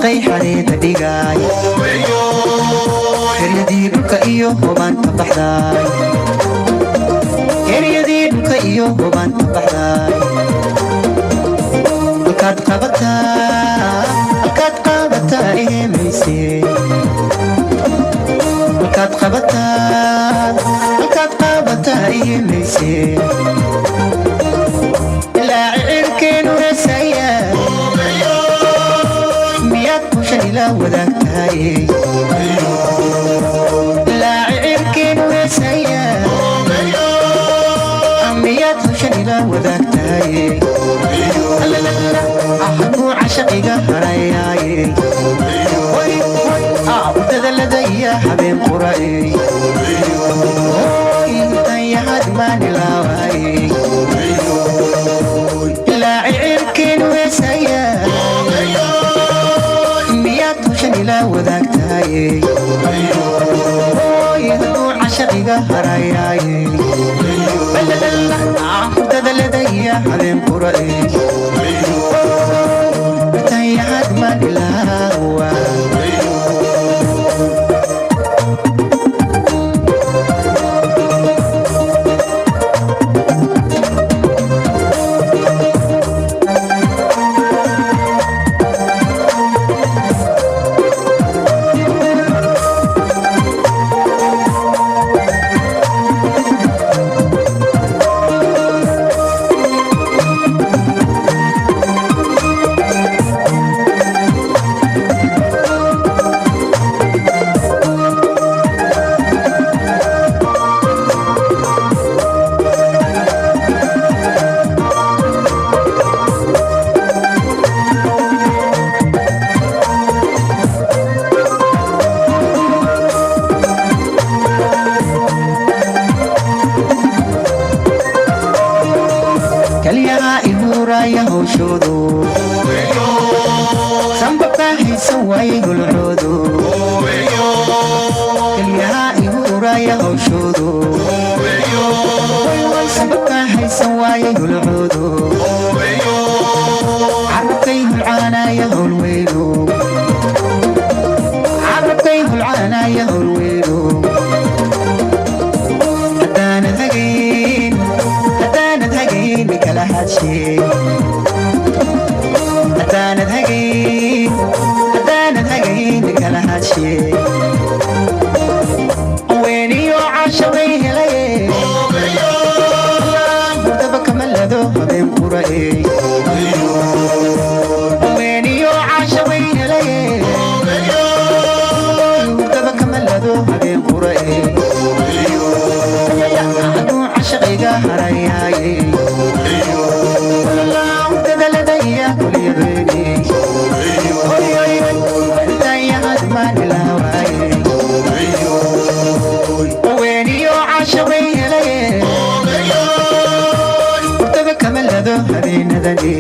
barqay xareeda dhigay heryadii dhulka iyo hubanta baxday heryadii dhulka iyo hubanta baxday halkaad qabataa eemayse halkaad qabataa eemayse ilaa cirkeenu resaya miyaad kushan ilaa wadaagtahay ilaa cirkeenu resaya miyaad kushan ilaa wadaagtahay ahaduu cashaqiga harayaaye wadada ladaya habeen qura'e intayahad maanilaawaye ilaa cirkeenu resaya miyaad kushan ilaa wadaagtahay haduu cashaqiga harayaaye wadada ladaya habeen qura'e intayahad maanilaawa kalyaha ihuraya hawshoodu sanbabka haysan waayey gulcoodu kalyaha ihuraya hawshoodu sanbabka haysan waayey gulcoodu carabkay hulcaanaya howlweydu carabkay hulcaanaya howlweydu haddaanad hagayn kala hadshay haddaanad hagayn kala hadshay weeniyo cashabay helaye hurdaba kama lado habeen qura'e weeniyo cashabay helaye hurdaba kama lado habeen qura'e haduu cashaqiga harayaaye wadada ladaya kulyadeeni intayahad maanilaawaye weeniyo cashabay helaye hurdaba kama lado habeenadani